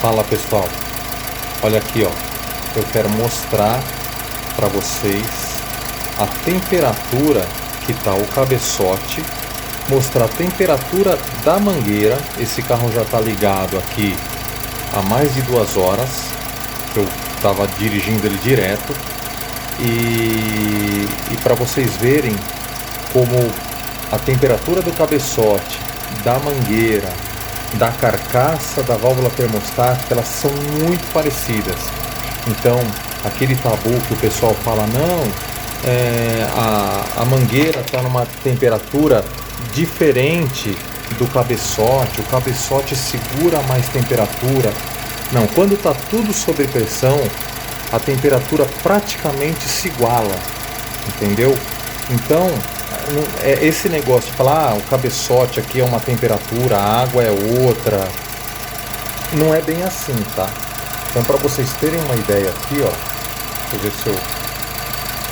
Fala pessoal, olha aqui ó, eu quero mostrar para vocês a temperatura que está o cabeçote, mostrar a temperatura da mangueira. Esse carro já está ligado aqui há mais de 2 horas, que eu estava dirigindo ele direto, e para vocês verem como a temperatura do cabeçote, da mangueira, da carcaça da válvula termostática, elas são muito parecidas. Então, aquele tabu que o pessoal fala, não, a mangueira está numa temperatura diferente do cabeçote, o cabeçote segura mais temperatura. Não, quando está tudo sob pressão, a temperatura praticamente se iguala, entendeu? Então, esse negócio de falar, o cabeçote aqui é uma temperatura, a água é outra, não é bem assim, tá? Então, para vocês terem uma ideia aqui, ó, deixa eu ver se eu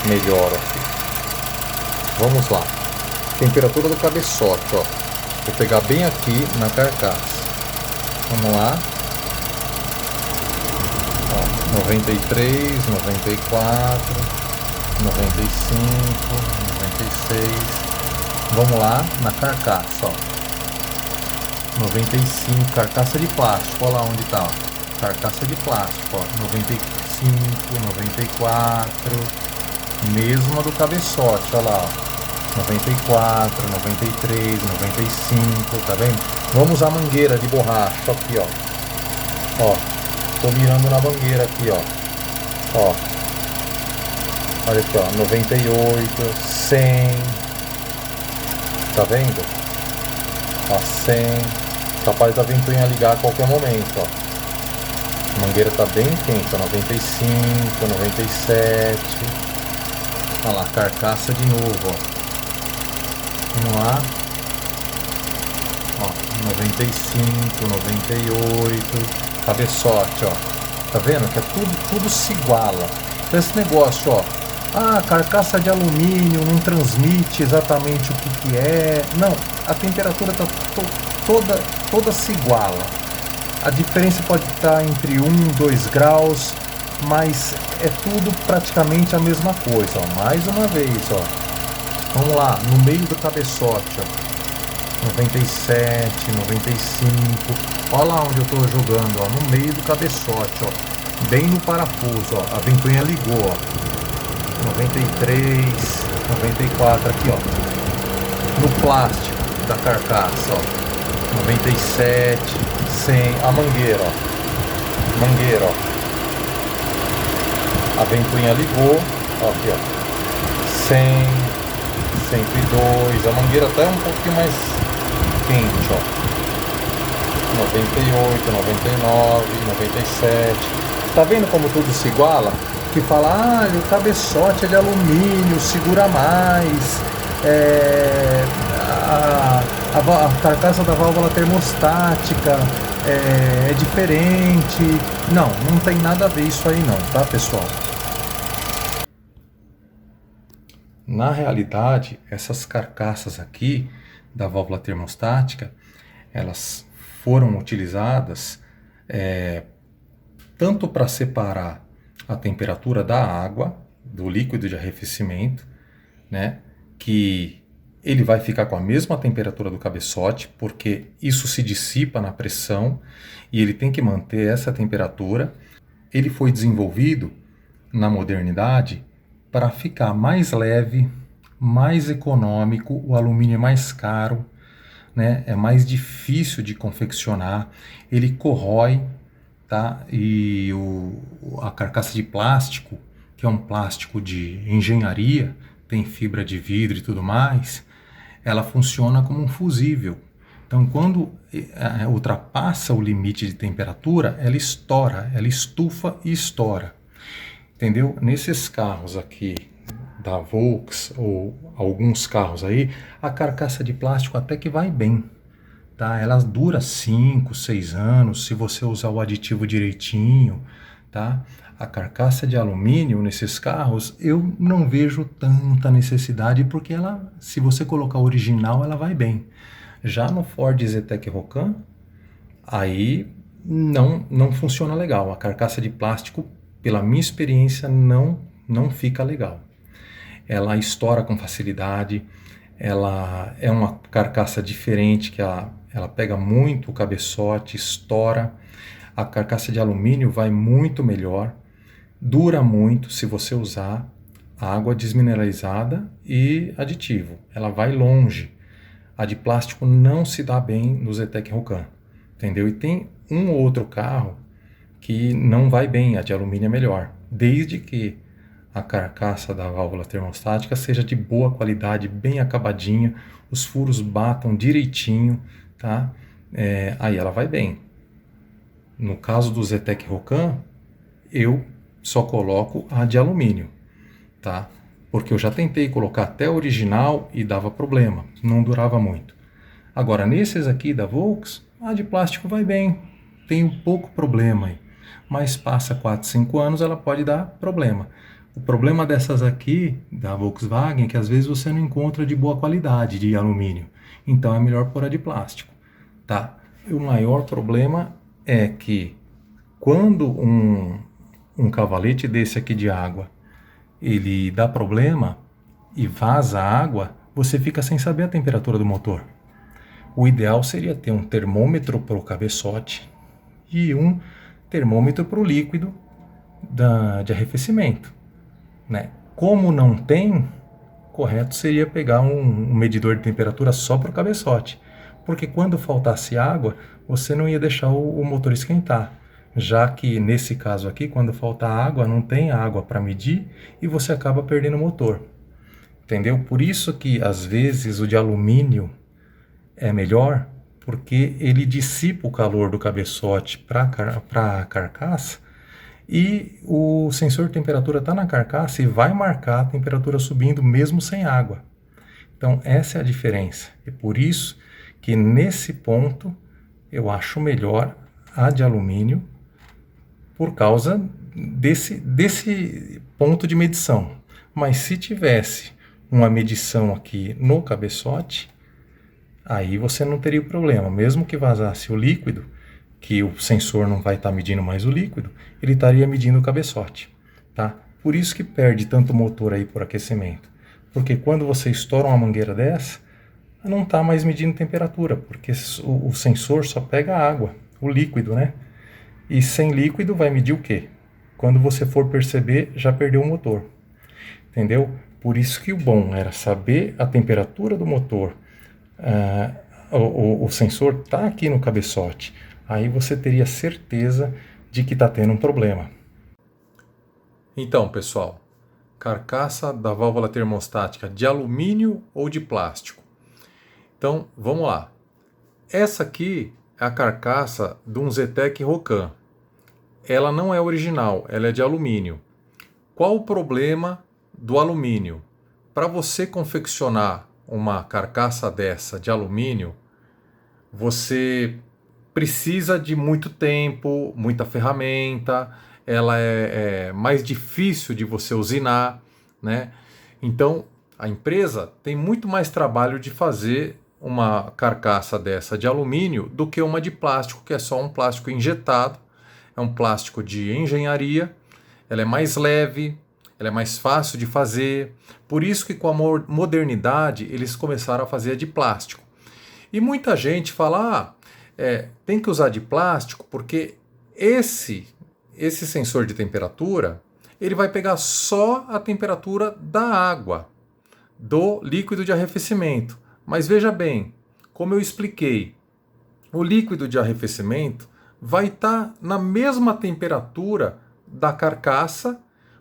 melhoro aqui. Vamos lá. Temperatura do cabeçote, ó. Vou pegar bem aqui na carcaça. Vamos lá. Ó, 93, 94, 95, 96. Vamos lá na carcaça, ó. 95, carcaça de plástico. Olha lá onde tá, ó. Carcaça de plástico, ó. 95, 94. Mesma do cabeçote, olha lá, ó. 94, 93, 95, tá vendo? Vamos usar a mangueira de borracha aqui, ó. Ó, tô mirando na mangueira aqui, ó. Ó. Olha aqui, ó, 98, 100. Tá vendo? Ó, 100. Capaz da ventoinha ligar a qualquer momento, ó. A mangueira tá bem quente, ó, 95, 97. Olha lá, carcaça de novo, ó. Vamos lá. Ó, 95, 98. Cabeçote, ó. Tá vendo? Que é tudo se iguala. Então esse negócio, ó. Ah, carcaça de alumínio não transmite exatamente o que é. Não, a temperatura tá toda se iguala. A diferença pode estar entre 1 e 2 graus, mas é tudo praticamente a mesma coisa, ó. Mais uma vez, ó. Vamos lá, no meio do cabeçote, ó. 97, 95. Olha lá onde eu estou jogando, ó. No meio do cabeçote, ó. Bem no parafuso, ó. A ventoinha ligou, ó. 93, 94, aqui, ó. No plástico da carcaça, ó. 97, 100. A mangueira, ó. Mangueira, ó. A ventoinha ligou, ó, aqui, ó. 100, 102, a mangueira até um pouquinho mais quente, ó. 98, 99, 97. Tá vendo como tudo se iguala? Que fala, ah, o cabeçote é de alumínio, segura mais, a carcaça da válvula termostática é diferente. Não tem nada a ver isso aí não, tá, pessoal? Na realidade, essas carcaças aqui da válvula termostática, elas foram utilizadas tanto para separar a temperatura da água, do líquido de arrefecimento, né, que ele vai ficar com a mesma temperatura do cabeçote, porque isso se dissipa na pressão e ele tem que manter essa temperatura. Ele foi desenvolvido na modernidade para ficar mais leve, mais econômico. O alumínio é mais caro, né? É mais difícil de confeccionar, ele corrói, tá? E a carcaça de plástico, que é um plástico de engenharia, tem fibra de vidro e tudo mais, ela funciona como um fusível. Então, quando ultrapassa o limite de temperatura, ela estoura, ela estufa e estoura. Entendeu? Nesses carros aqui da Volks ou alguns carros aí, a carcaça de plástico até que vai bem, tá? Ela dura 5, 6 anos se você usar o aditivo direitinho, tá? A carcaça de alumínio nesses carros eu não vejo tanta necessidade, porque ela, se você colocar o original, ela vai bem. Já no Ford Zetec Rocan, aí não funciona legal. A carcaça de plástico, pela minha experiência, não fica legal. Ela estoura com facilidade, ela é uma carcaça diferente, que ela pega muito o cabeçote, estoura. A carcaça de alumínio vai muito melhor, dura muito se você usar água desmineralizada e aditivo. Ela vai longe. A de plástico não se dá bem no Zetec Rocan, entendeu? E tem um ou outro carro que não vai bem, a de alumínio é melhor, desde que a carcaça da válvula termostática seja de boa qualidade, bem acabadinha, os furos batam direitinho, tá? Aí ela vai bem. No caso do Zetec Rocan, eu só coloco a de alumínio, tá? Porque eu já tentei colocar até a original e dava problema, não durava muito. Agora, nesses aqui da Volks, a de plástico vai bem, tem um pouco problema aí, mas passa 4, 5 anos ela pode dar problema. O problema dessas aqui, da Volkswagen, é que às vezes você não encontra de boa qualidade de alumínio, então é melhor pôr a de plástico, tá? E o maior problema é que quando um cavalete desse aqui de água ele dá problema e vaza água, você fica sem saber a temperatura do motor. O ideal seria ter um termômetro para o cabeçote e um termômetro para o líquido de arrefecimento, né? Como não tem, correto seria pegar um medidor de temperatura só para o cabeçote, porque quando faltasse água, você não ia deixar o motor esquentar, já que nesse caso aqui, quando falta água, não tem água para medir e você acaba perdendo o motor, entendeu? Por isso que às vezes o de alumínio é melhor, porque ele dissipa o calor do cabeçote para a carcaça e o sensor de temperatura está na carcaça e vai marcar a temperatura subindo mesmo sem água. Então essa é a diferença. E por isso que nesse ponto eu acho melhor a de alumínio por causa desse ponto de medição. Mas se tivesse uma medição aqui no cabeçote, aí você não teria o problema. Mesmo que vazasse o líquido, que o sensor não vai estar medindo mais o líquido, ele estaria medindo o cabeçote, tá? Por isso que perde tanto motor aí por aquecimento. Porque quando você estoura uma mangueira dessa, não está mais medindo temperatura, porque o sensor só pega a água, o líquido, né? E sem líquido vai medir o quê? Quando você for perceber, já perdeu o motor, entendeu? Por isso que o bom era saber a temperatura do motor. O sensor está aqui no cabeçote, aí você teria certeza de que está tendo um problema. Então, pessoal, carcaça da válvula termostática de alumínio ou de plástico? Então, vamos lá. Essa aqui é a carcaça de um Zetec Rocan. Ela não é original, ela é de alumínio. Qual o problema do alumínio? Para você confeccionar uma carcaça dessa de alumínio, você precisa de muito tempo, muita ferramenta, ela é mais difícil de você usinar, né? Então, a empresa tem muito mais trabalho de fazer uma carcaça dessa de alumínio do que uma de plástico, que é só um plástico injetado, é um plástico de engenharia, ela é mais leve, ela é mais fácil de fazer, por isso que com a modernidade eles começaram a fazer a de plástico. E muita gente fala, tem que usar de plástico porque esse sensor de temperatura, ele vai pegar só a temperatura da água, do líquido de arrefecimento. Mas veja bem, como eu expliquei, o líquido de arrefecimento vai estar na mesma temperatura da carcaça,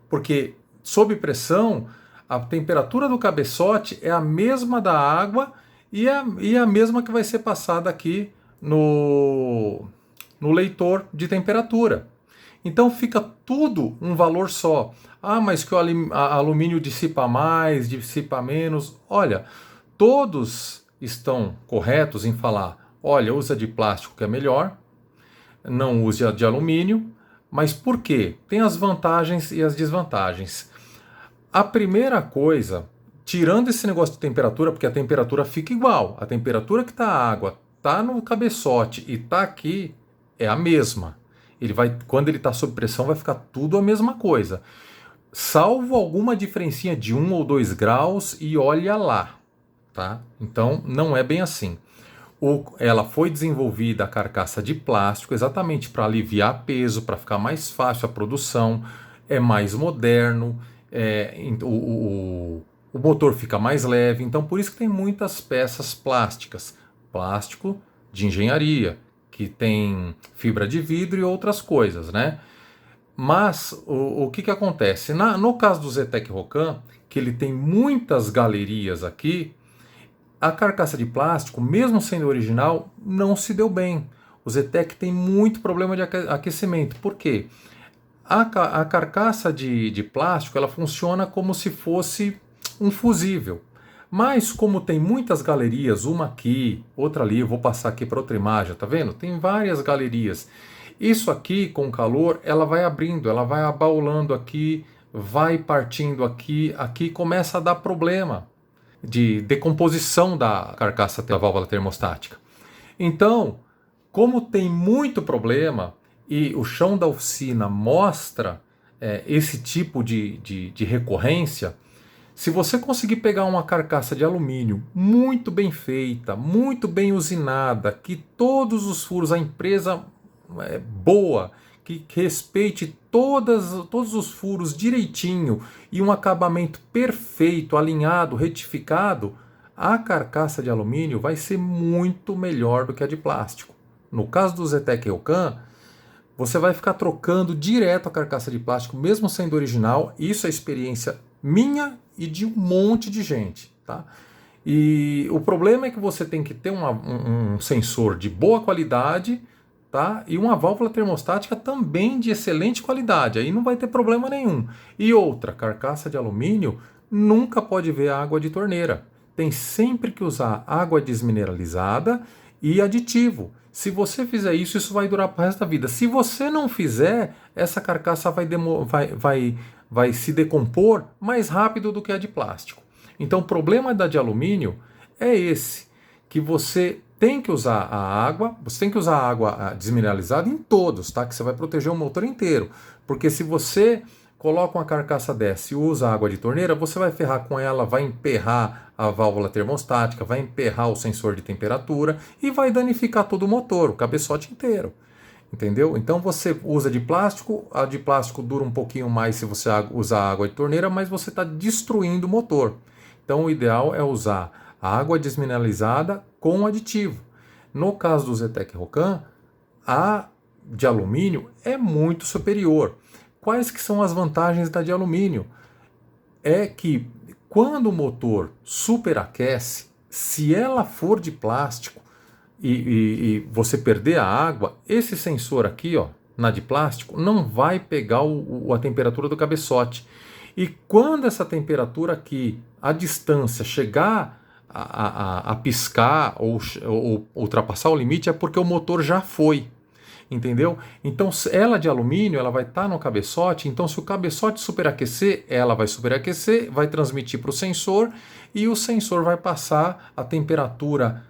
porque sob pressão, a temperatura do cabeçote é a mesma da água e a mesma que vai ser passada aqui no leitor de temperatura. Então fica tudo um valor só. Mas que o alumínio dissipa mais, dissipa menos. Olha, todos estão corretos em falar, olha, usa de plástico que é melhor, não use a de alumínio, mas por quê? Tem as vantagens e as desvantagens. A primeira coisa, tirando esse negócio de temperatura, porque a temperatura fica igual, a temperatura que está a água, está no cabeçote e está aqui, é a mesma. Quando ele está sob pressão, vai ficar tudo a mesma coisa. Salvo alguma diferencinha de 1 ou 2 graus e olha lá, tá? Então, não é bem assim. Ela foi desenvolvida, a carcaça de plástico, exatamente para aliviar peso, para ficar mais fácil a produção, é mais moderno, o motor fica mais leve, então por isso que tem muitas peças plásticas. Plástico de engenharia, que tem fibra de vidro e outras coisas, né? Mas o que acontece? No caso do Zetec Rocan, que ele tem muitas galerias aqui, a carcaça de plástico, mesmo sendo original, não se deu bem. O Zetec tem muito problema de aquecimento. Por quê? A carcaça de plástico ela funciona como se fosse um fusível. Mas como tem muitas galerias, uma aqui, outra ali, eu vou passar aqui para outra imagem, tá vendo? Tem várias galerias. Isso aqui, com calor, ela vai abrindo, ela vai abaulando aqui, vai partindo aqui, aqui começa a dar problema de decomposição da carcaça da válvula termostática. Então, como tem muito problema e o chão da oficina mostra esse tipo de recorrência, se você conseguir pegar uma carcaça de alumínio muito bem feita, muito bem usinada, que todos os furos, a empresa é boa, que respeite todos os furos direitinho e um acabamento perfeito, alinhado, retificado, a carcaça de alumínio vai ser muito melhor do que a de plástico. No caso do Zetec Rocan, você vai ficar trocando direto a carcaça de plástico, mesmo sendo original. Isso é experiência minha e de um monte de gente, tá? E o problema é que você tem que ter um sensor de boa qualidade, tá? E uma válvula termostática também de excelente qualidade, aí não vai ter problema nenhum. E outra, carcaça de alumínio nunca pode ver água de torneira. Tem sempre que usar água desmineralizada e aditivo. Se você fizer isso, isso vai durar para o resto da vida. Se você não fizer, essa carcaça vai se decompor mais rápido do que a de plástico. Então o problema da de alumínio é esse, que você tem que usar a água, você tem que usar a água desmineralizada em todos, tá? Que você vai proteger o motor inteiro. Porque se você coloca uma carcaça dessa e usa água de torneira, você vai ferrar com ela, vai emperrar a válvula termostática, vai emperrar o sensor de temperatura e vai danificar todo o motor, o cabeçote inteiro. Entendeu? Então você usa de plástico, a de plástico dura um pouquinho mais se você usar água de torneira, mas você está destruindo o motor. Então o ideal é usar a água desmineralizada com aditivo. No caso do Zetec Rocan, a de alumínio é muito superior. Quais que são as vantagens da de alumínio? É que quando o motor superaquece, se ela for de plástico e você perder a água, esse sensor aqui, ó, na de plástico, não vai pegar a temperatura do cabeçote. E quando essa temperatura aqui, a distância, chegar a piscar ou ultrapassar o limite, é porque o motor já foi. Entendeu? Então, ela de alumínio, ela vai estar no cabeçote, então se o cabeçote superaquecer, ela vai superaquecer, vai transmitir para o sensor e o sensor vai passar a temperatura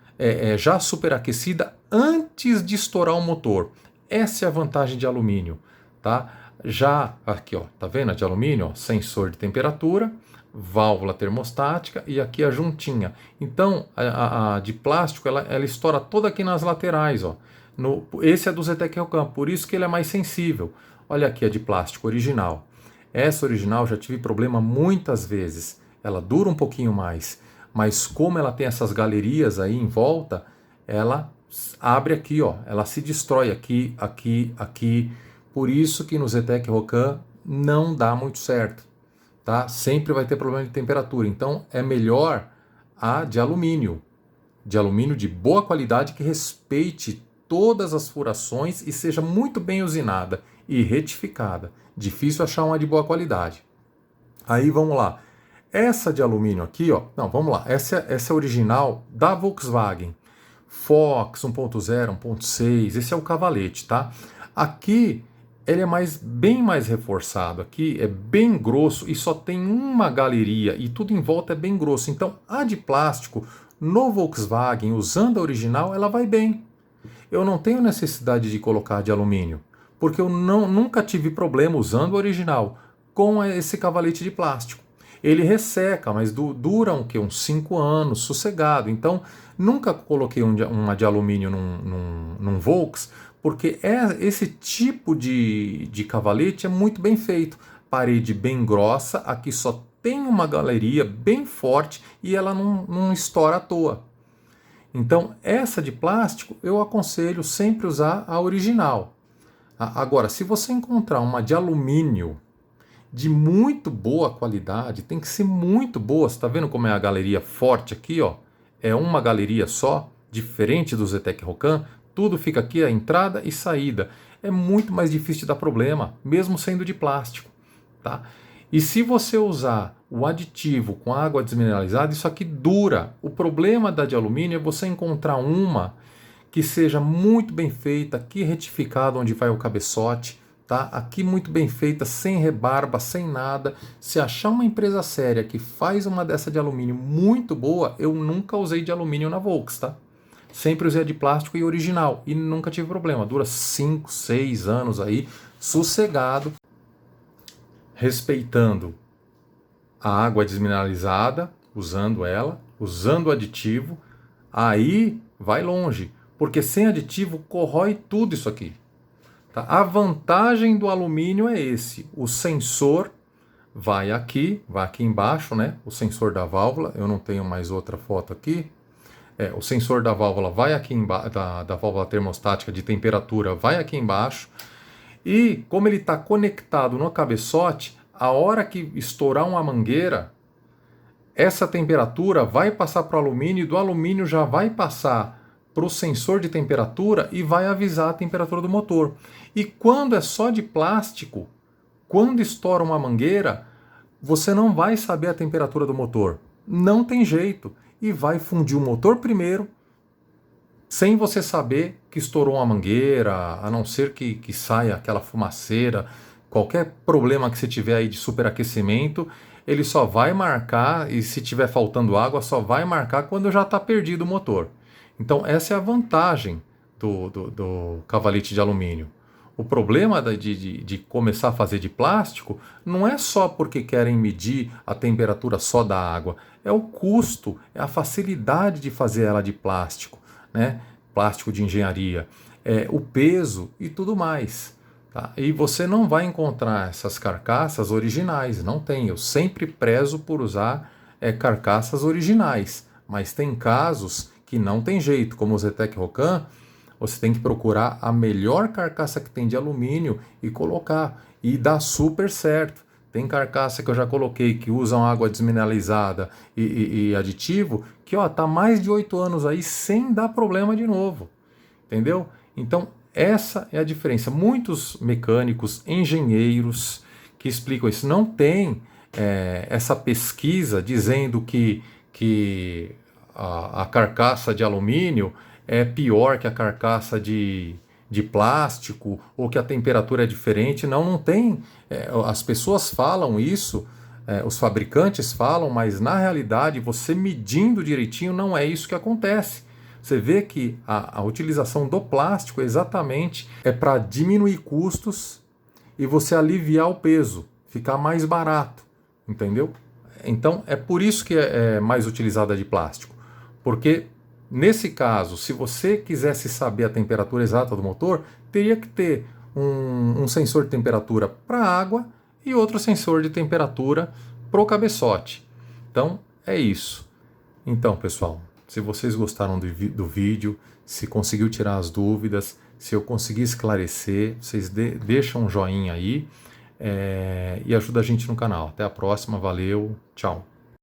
já superaquecida antes de estourar o motor. Essa é a vantagem de alumínio, tá? Já aqui, ó, tá vendo a de alumínio? Ó, sensor de temperatura, válvula termostática e aqui a juntinha. Então, a de plástico, ela estoura toda aqui nas laterais, ó. Esse é do Zetec Rocan, por isso que ele é mais sensível. Olha aqui a de plástico original. Essa original já tive problema muitas vezes. Ela dura um pouquinho mais, mas como ela tem essas galerias aí em volta, ela abre aqui, ó. Ela se destrói aqui, aqui, aqui. Por isso que no Zetec Rocan não dá muito certo, tá? Sempre vai ter problema de temperatura. Então é melhor a de alumínio de boa qualidade que respeite todas as furações e seja muito bem usinada e retificada. Difícil achar uma de boa qualidade. Aí vamos lá. Essa de alumínio aqui, ó. Não, vamos lá. Essa é original da Volkswagen. Fox 1.0, 1.6. Esse é o cavalete, tá? Aqui ele é bem mais reforçado. Aqui é bem grosso e só tem uma galeria e tudo em volta é bem grosso. Então a de plástico no Volkswagen, usando a original, ela vai bem. eu não tenho necessidade de colocar de alumínio, porque eu nunca tive problema usando o original com esse cavalete de plástico. Ele resseca, mas dura uns 5 anos, sossegado. Então, nunca coloquei uma de alumínio num Volks, porque esse tipo de cavalete é muito bem feito. Parede bem grossa, aqui só tem uma galeria bem forte e ela não estoura à toa. Então, essa de plástico eu aconselho sempre usar a original. Agora, se você encontrar uma de alumínio de muito boa qualidade, tem que ser muito boa. Você está vendo como é a galeria forte aqui, ó? É uma galeria só, diferente do Zetec Rocan. Tudo fica aqui, a entrada e saída. É muito mais difícil de dar problema, mesmo sendo de plástico, tá? E se você usar o aditivo com água desmineralizada, isso aqui dura. O problema da de alumínio é você encontrar uma que seja muito bem feita, aqui retificada onde vai o cabeçote, tá? Aqui muito bem feita, sem rebarba, sem nada. Se achar uma empresa séria que faz uma dessa de alumínio muito boa, eu nunca usei de alumínio na Volks, tá? Sempre usei a de plástico e original e nunca tive problema. Dura 5, 6 anos aí, sossegado, respeitando a água desmineralizada, usando ela, usando o aditivo, aí vai longe, porque sem aditivo corrói tudo isso aqui. Tá? A vantagem do alumínio é esse, o sensor vai aqui embaixo, né? O sensor da válvula, eu não tenho mais outra foto aqui. O sensor da válvula vai aqui embaixo, da válvula termostática de temperatura vai aqui embaixo. E como ele está conectado no cabeçote, a hora que estourar uma mangueira, essa temperatura vai passar para o alumínio e do alumínio já vai passar para o sensor de temperatura e vai avisar a temperatura do motor. E quando é só de plástico, quando estoura uma mangueira, você não vai saber a temperatura do motor. Não tem jeito. E vai fundir o motor primeiro, sem você saber que estourou uma mangueira, a não ser que saia aquela fumaceira, qualquer problema que você tiver aí de superaquecimento, ele só vai marcar, e se tiver faltando água, só vai marcar quando já está perdido o motor. Então essa é a vantagem do cavalete de alumínio. O problema de começar a fazer de plástico não é só porque querem medir a temperatura só da água, é o custo, é a facilidade de fazer ela de plástico, né? Plástico de engenharia, o peso e tudo mais. Tá? E você não vai encontrar essas carcaças originais, não tem. Eu sempre prezo por usar carcaças originais, mas tem casos que não tem jeito, como o Zetec Rocan. Você tem que procurar a melhor carcaça que tem de alumínio e colocar. E dá super certo. Tem carcaça que eu já coloquei que usam água desmineralizada e aditivo, que tá mais de 8 anos aí sem dar problema de novo. Entendeu? Então, essa é a diferença. Muitos mecânicos, engenheiros que explicam isso. Não tem essa pesquisa dizendo que a carcaça de alumínio é pior que a carcaça de plástico ou que a temperatura é diferente. Não tem. As pessoas falam isso, os fabricantes falam, mas na realidade, você medindo direitinho, não é isso que acontece. Você vê que a utilização do plástico exatamente é para diminuir custos e você aliviar o peso, ficar mais barato, entendeu? Então é por isso que é mais utilizada de plástico, porque nesse caso, se você quisesse saber a temperatura exata do motor, teria que ter um sensor de temperatura para a água e outro sensor de temperatura para o cabeçote. Então, é isso. Então, pessoal, se vocês gostaram do vídeo, se conseguiu tirar as dúvidas, se eu consegui esclarecer, vocês deixam um joinha aí e ajuda a gente no canal. Até a próxima, valeu, tchau.